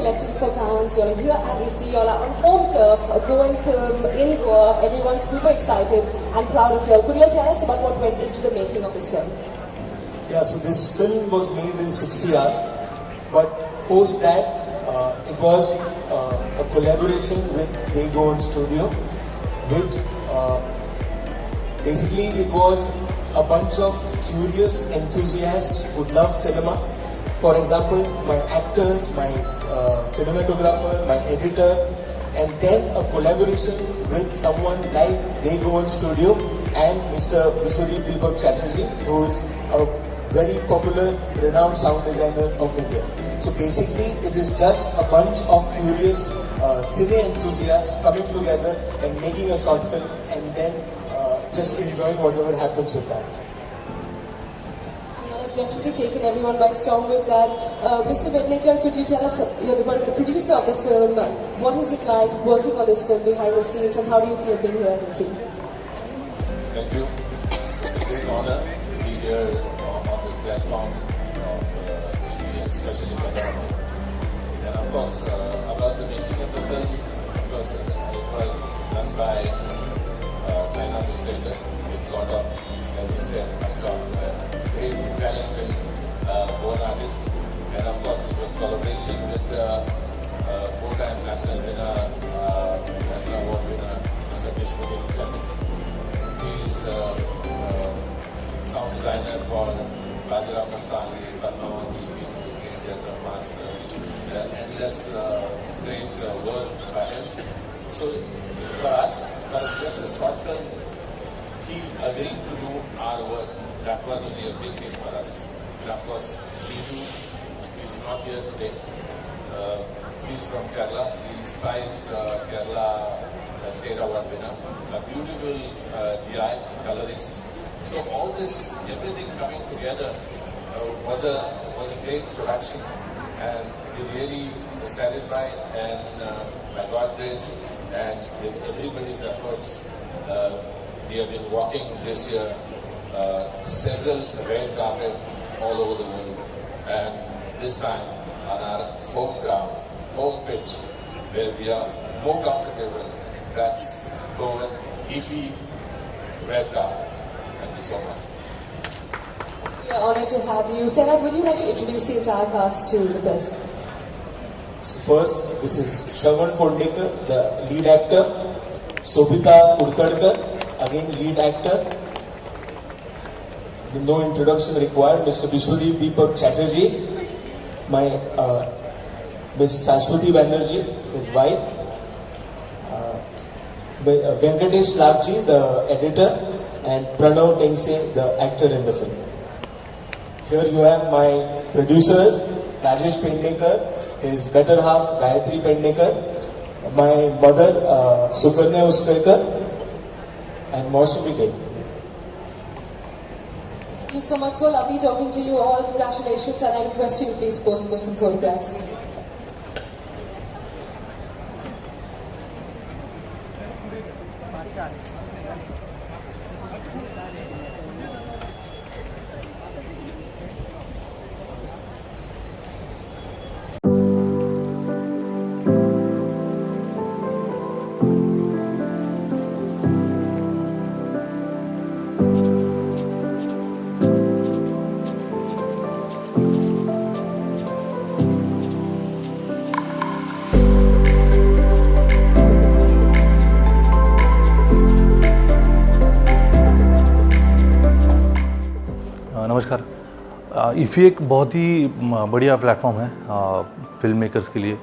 selected for Cannes, you're here at IFFI, you're on home turf, a Goan film in Goa, everyone's super excited and proud of you. Could you tell us about what went into the making of this film? Yeah, so this film was made in 60 hours, but post that, it was a collaboration with Wagro Studio, which basically it was a bunch of curious enthusiasts who love cinema. For example, my actors, my cinematographer, my editor, and then a collaboration with someone like Wagro Studio and Mr. Deepak Chatterjee, who is a very popular, renowned sound designer of India. So basically, it is just a bunch of curious cine enthusiasts coming together and making a short film, and then just enjoying whatever happens with that. I've definitely taken everyone by storm with that. Mr. Bednekar, could you tell us, you're the producer of the film, what is it like working on this film behind the scenes, and how do you feel being here at IFFI? Thank you. It's a great honor to be here on this platform of IFFI, and especially Raghavan. And of course, about the making of the film, of course, it was done by Saina Mislater with a lot of, as he said, great talented born artist. And of course, it was collaboration with the four-time national winner, national award winner, Mr. Shigmotsav. He's sound designer for Wagro, Padmavati, their master, endless great work by him. So for us just a short film, he agreed to do our work. That was only a big thing for us. And of course, Biju is not here today. He's from Kerala. He's thrice Kerala State Award winner. A beautiful DI, colorist. So all this, everything coming together was a great production, and we really were satisfied. And by God's grace and with everybody's efforts, we have been walking this year several red carpet all over the world, and this time on our home ground, home pitch, where we are more comfortable. That's Goan IFFI red carpet. Thank you so much. We are honored to have you. Senat, would you like to introduce the entire cast to the press? So first, this is Shravan Phondekar, the lead actor. Sobita Urtadkar, again lead actor. With no introduction required. Mr. Deepak Chatterjee, my Ms. Sashwati Banerjee, his wife. Venkatesh Lagji, the editor, and Pranav Tengse, the actor in the film. Here you have my producers, Rajesh Pendekar, his better half, Gayatri Pendekar, my mother, Sukanya Uskarkar, and Mausumi Dey. Thank you so much. So lovely talking to you all. Congratulations, and I request you to please post for some photographs. नमस्कार। IFFI एक बहुत ही बढ़िया platform है film makers के लिए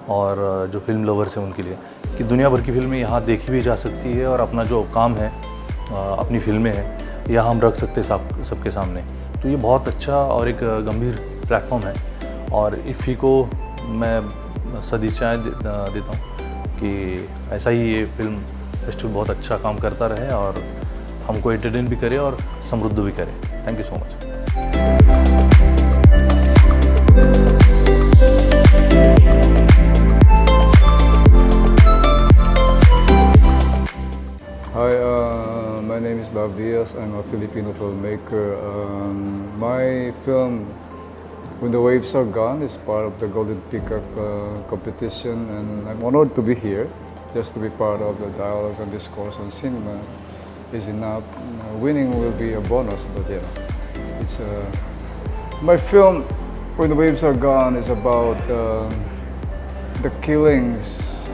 और जो film lovers हैं उनके लिए, कि दुनिया भर की फिल्में यहाँ देखी भी जा सकती है और अपना जो काम है, अपनी फिल्में हैं, यहाँ हम रख सकते हैं सबके सामने। तो ये बहुत अच्छा और एक गंभीर प्लेटफॉर्म है और IFFI को मैं सदिच्छाएँ देता हूँ कि ऐसा ही ये फिल्म फेस्टिवल बहुत अच्छा काम करता रहे और हमको एंटरटेन भी करे और समृद्ध भी करे। Thank you so much. Hi, my name is Bob Diaz. I'm a Filipino filmmaker. My film When the Waves Are Gone is part of the Golden Peacock competition, and I'm honored to be here, just to be part of the dialogue and discourse on cinema is enough. Winning will be a bonus, but it's my film When the Waves Are Gone is about the killings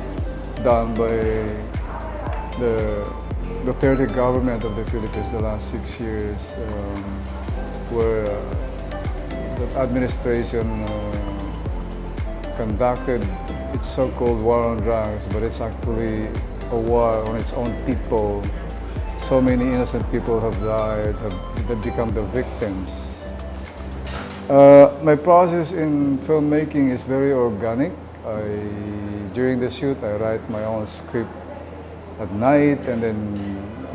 done by the Duterte government of the Philippines the last 6 years, where the administration conducted its so-called war on drugs, but it's actually a war on its own people. So many innocent people have died, have become the victims. My process in filmmaking is very organic. During the shoot, I write my own script at night, and then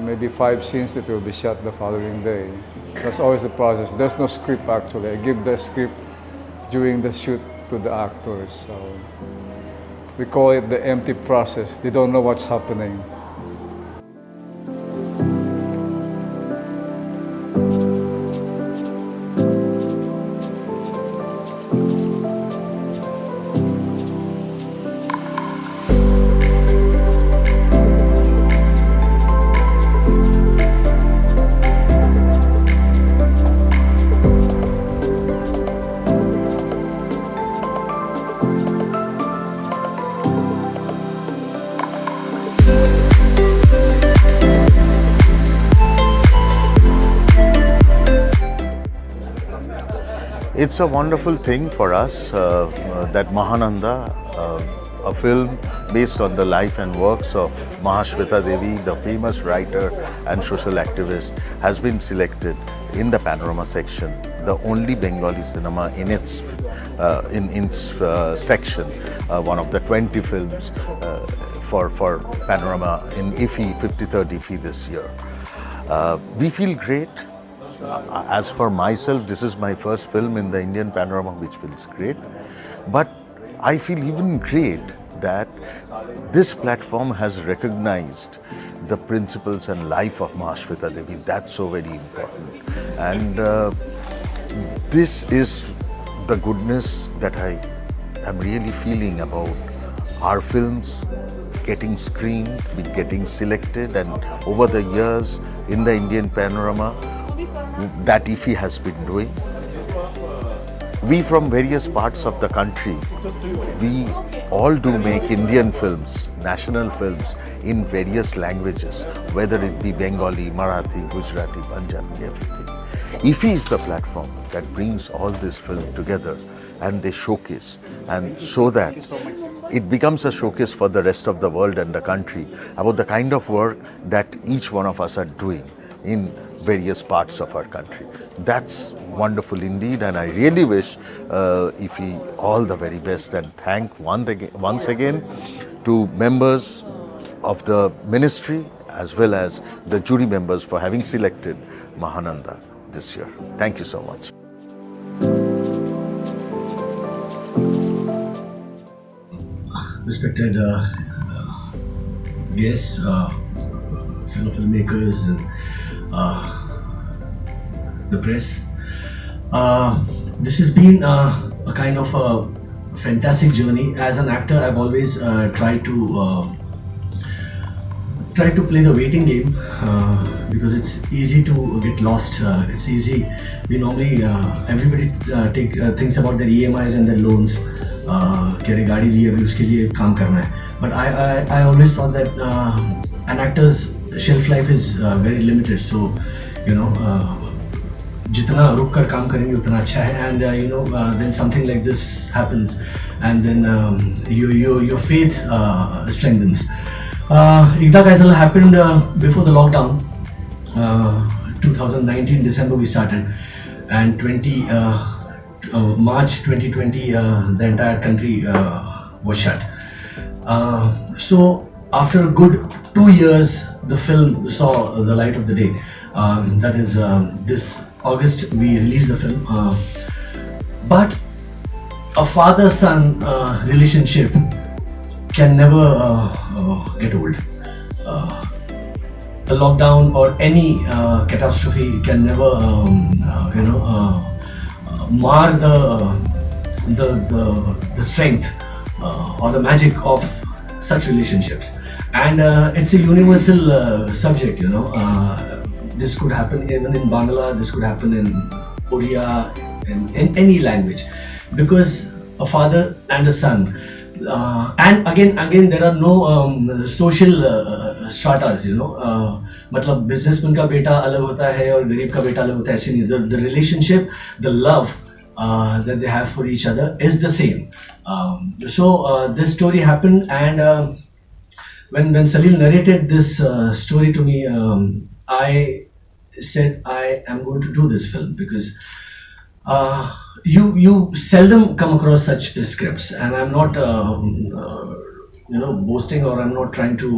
maybe 5 scenes that will be shot the following day. That's always the process. There's no script actually. I give the script during the shoot to the actors. So we call it the empty process. They don't know what's happening. It's a wonderful thing for us that Mahananda, a film based on the life and works of Mahashweta Devi, the famous writer and social activist, has been selected in the Panorama section, the only Bengali cinema in its section, one of the 20 films for Panorama in IFFI, 53rd IFFI this year. We feel great. As for myself, this is my first film in the Indian Panorama, which feels great. But I feel even great that this platform has recognized the principles and life of Mahashweta Devi. That's so very important. And this is the goodness that I am really feeling about our films getting screened, getting selected, and over the years in the Indian Panorama, that IFFI has been doing. We from various parts of the country, we all do make Indian films, national films in various languages, whether it be Bengali, Marathi, Gujarati, Punjabi, everything. IFFI is the platform that brings all this film together, and they showcase, and so that it becomes a showcase for the rest of the world and the country about the kind of work that each one of us are doing in various parts of our country. That's wonderful indeed, and I really wish IFFI all the very best, and thank once again to members of the ministry as well as the jury members for having selected Mahananda this year. Thank you so much. Respected guests, fellow filmmakers, and the press. This has been a kind of a fantastic journey. As an actor, I've always tried to play the waiting game because it's easy to get lost. It's easy. We normally everybody thinks about their EMIs and their loans. कि अरे गाड़ी ली अभी उसके लिए काम करना है. But I always thought that an actor's shelf life is very limited. So जितना रुक कर काम करेंगे उतना अच्छा है. And then something like this happens, and then your faith strengthens. Ekta Kaisal happened before the lockdown. 2019 December we started, and March 2020 the entire country was shut. So after a good 2 years, the film saw the light of the day. That is this August we released the film. But a father-son relationship can never get old. A lockdown or any catastrophe can never mar the strength or the magic of such relationships. And it's a universal subject, you know. This could happen even in Bangla, this could happen in Oriya, in any language, because a father and a son. And again, there are no social stratas, you know. मतलब businessman का बेटा अलग होता है और गरीब का बेटा अलग होता है, ऐसे नहीं. The relationship, the love that they have for each other is the same. So this story happened, and when Salil narrated this story to me, I said I am going to do this film because you seldom come across such scripts, and I'm not boasting, or I'm not trying to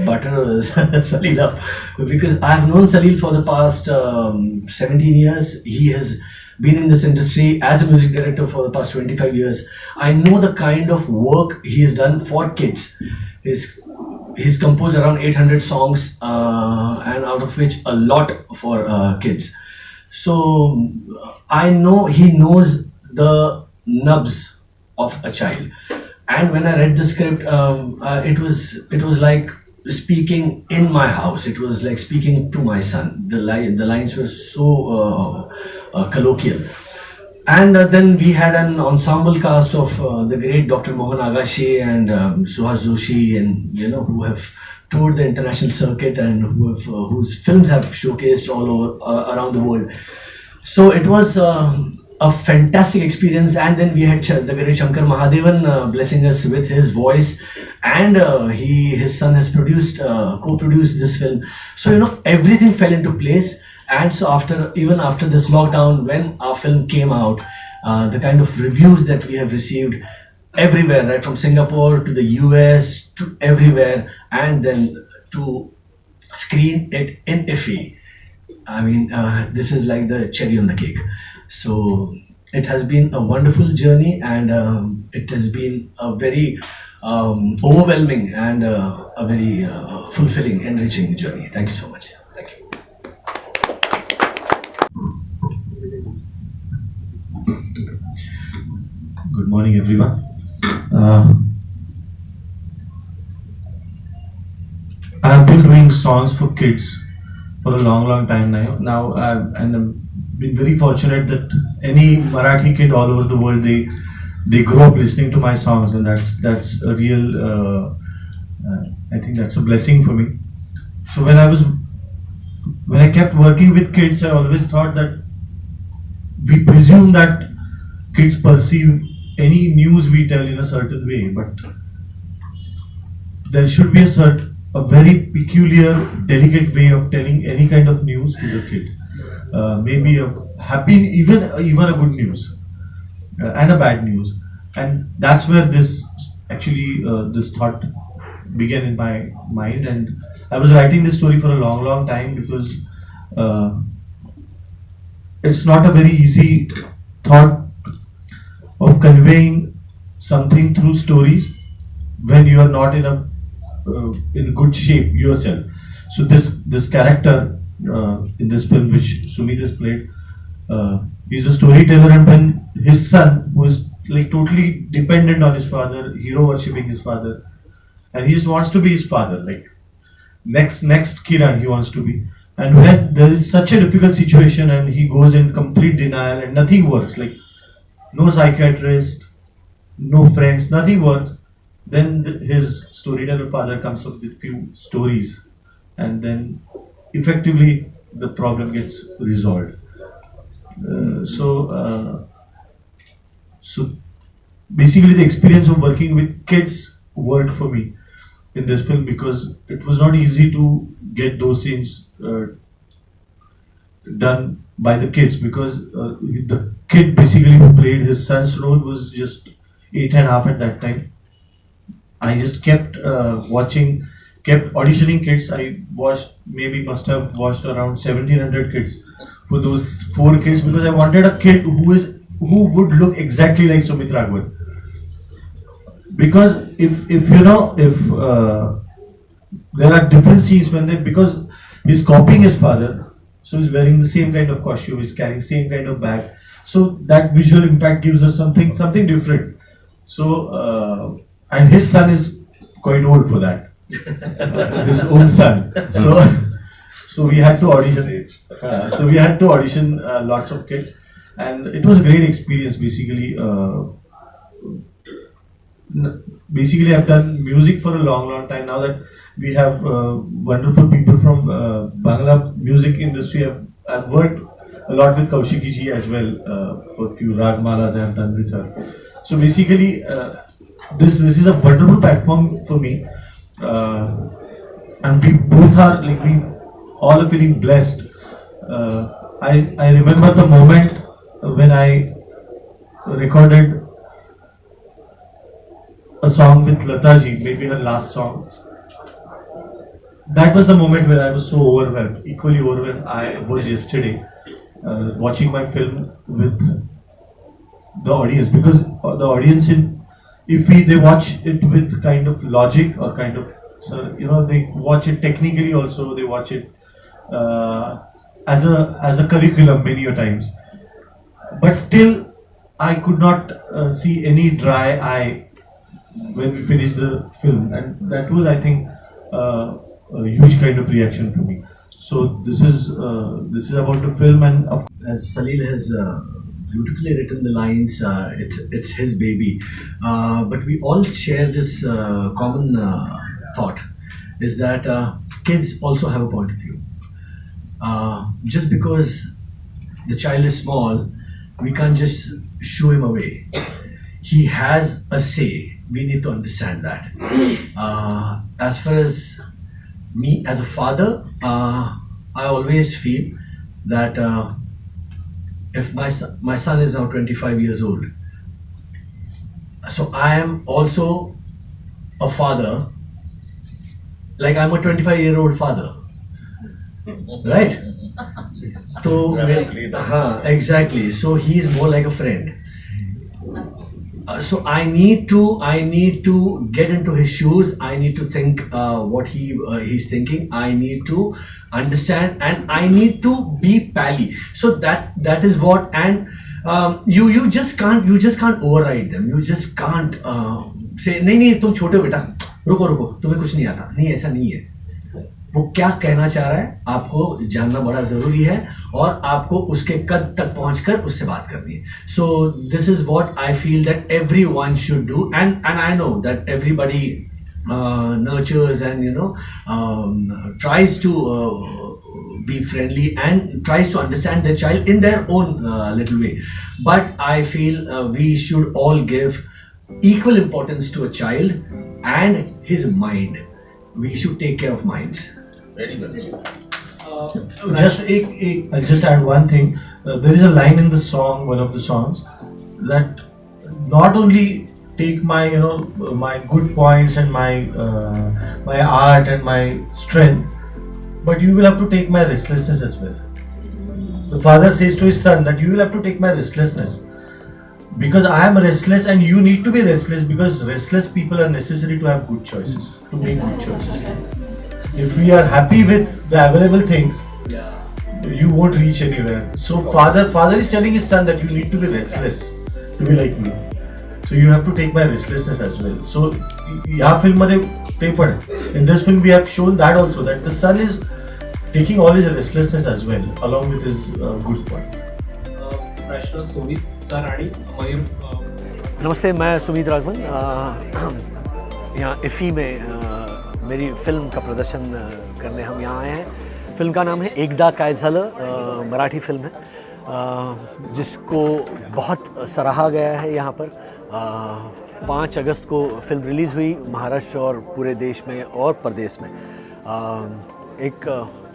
butter Salil up, because I've known Salil for the past 17 years. He has been in this industry as a music director for the past 25 years. I know the kind of work he has done for kids. He's composed around 800 songs, and out of which a lot for kids. So I know he knows the nubs of a child. And when I read the script, it was like speaking in my house. It was like speaking to my son. The lines were so colloquial. And then we had an ensemble cast of the great Dr. Mohan Agashe and Suhas Joshi, and who have toured the international circuit and whose films have showcased all over around the world. So it was a fantastic experience. And then we had the great Shankar Mahadevan blessing us with his voice, and his son has co-produced this film. So everything fell into place. And so even after this lockdown, when our film came out, the kind of reviews that we have received everywhere, right from Singapore to the US to everywhere, and then to screen it in IFFI, I mean, this is like the cherry on the cake. So it has been a wonderful journey, and it has been a very overwhelming and a very fulfilling, enriching journey. Thank you so much. Thank you. Good morning, everyone. I've been doing songs for kids for a long time now. And I've been very fortunate that any Marathi kid all over the world, they grow up listening to my songs, and that's a real. I think that's a blessing for me. So when I kept working with kids, I always thought that we presume that kids perceive any news we tell in a certain way, but there should be a very peculiar, delicate way of telling any kind of news to the kid. Maybe a happy, even a good news, and a bad news, and that's where this thought began in my mind. And I was writing this story for a long time because it's not a very easy thought of conveying something through stories when you are not in good shape yourself. So this character in this film, which Sumeet has played, he's a storyteller, and when his son, who is like totally dependent on his father, hero worshipping his father, and he just wants to be his father, like next Kiran he wants to be. And when there is such a difficult situation and he goes in complete denial and nothing works, like no psychiatrist, no friends, nothing works, then his storyteller father comes up with few stories, and then effectively the problem gets resolved. So basically the experience of working with kids worked for me in this film, because it was not easy to get those scenes done by the kids, because the kid basically who played his son's role was just 8.5 at that time. I just kept kept auditioning kids. I must have watched around 1700 kids for those 4 kids, because I wanted a kid who would look exactly like Sumeet Raghavan. Because if there are different scenes because he's copying his father, So he's wearing the same kind of costume, he's carrying same kind of bag. So that visual impact gives us something different. So and his son is quite old for that. His own son. So we had to audition. So we had to audition lots of kids, and it was a great experience. Basically, I've done music for a long time. Now that we have wonderful people from Bangla music industry, I've worked a lot with Kaushiki ji as well. For a few Ragmalas I have done with her. So basically, this is a wonderful platform for me, and we both are we all are feeling blessed. I remember the moment when I recorded a song with Lata ji, maybe her last song. That was the moment when I was so overwhelmed, equally overwhelmed I was yesterday, watching my film with the audience, because the audience they watch it with kind of logic or kind of, so, they watch it technically also, they watch it as a curriculum many a times, but still I could not see any dry eye when we finished the film, and that was, I think, a huge kind of reaction for me. So this is about the film, and As Salil has beautifully written the lines, it's his baby, but we all share this common thought, is that kids also have a point of view. Just because the child is small, we can't just shoo him away. He has a say. We need to understand that. As far as me as a father, I always feel that if my son is now 25 years old, so I am also a father, like I'm a 25-year-old father, right? So exactly. So he is more like a friend. So I need to get into his shoes. I need to think what he's thinking. I need to understand, and I need to be pally. So that is what. And you just can't override them. You just can't say नहीं तुम छोटे हो बेटा, रुको तुम्हें कुछ नहीं आता, नहीं ऐसा नहीं है. वो क्या कहना चाह रहा है आपको जानना बड़ा जरूरी है, और आपको उसके कद तक पहुंचकर उससे बात करनी है. So this is what I feel that everyone should do, and I know that everybody nurtures and tries to be friendly and tries to understand their child in their own little way. But I feel we should all give equal importance to a child and his mind. We should take care of minds. Very well. I'll just add one thing. There is a line in the song, one of the songs, that not only take my my good points and my art and my strength, but you will have to take my restlessness as well. The father says to his son that you will have to take my restlessness, because I am restless and you need to be restless, because restless people are necessary to have good choices, to make good choices. If we are happy with the available things, you won't reach anywhere. So father is telling his son that you need to be restless to be like me. So you have to take my restlessness as well. So या film मध्ये ते पण in this film we have shown that also, that the son is taking all his restlessness as well along with his good points. प्रश्न Sumit sir आणि मयूर. नमस्ते, मैं सुमीत राघवन यहाँ इफ़ी में मेरी फिल्म का प्रदर्शन करने हम यहाँ आए हैं. फिल्म का नाम है एकदा काय झालं, मराठी फिल्म है जिसको बहुत सराहा गया है. यहाँ पर 5 अगस्त को फिल्म रिलीज़ हुई महाराष्ट्र और पूरे देश में और प्रदेश में. एक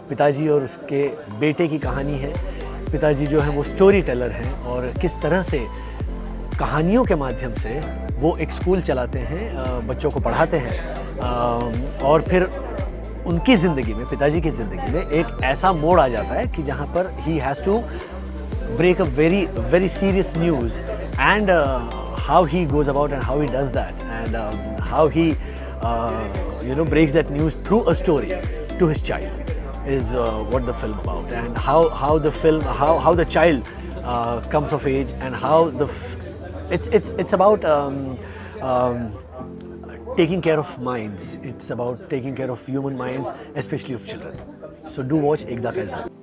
पिताजी और उसके बेटे की कहानी है. पिताजी जो हैं वो स्टोरी टेलर हैं और किस तरह से कहानियों के माध्यम से वो एक स्कूल चलाते हैं, बच्चों को पढ़ाते हैं, और फिर उनकी ज़िंदगी में, पिताजी की ज़िंदगी में एक ऐसा मोड़ आ जाता है कि जहाँ पर he has to break a very very serious news, and how he goes about and how he does that, and how he breaks that news through a story to his child. is what the film about, and how the film, how the child comes of age, and how it's about taking care of minds. It's about taking care of human minds, especially of children. So do watch Ekda Ka Zala.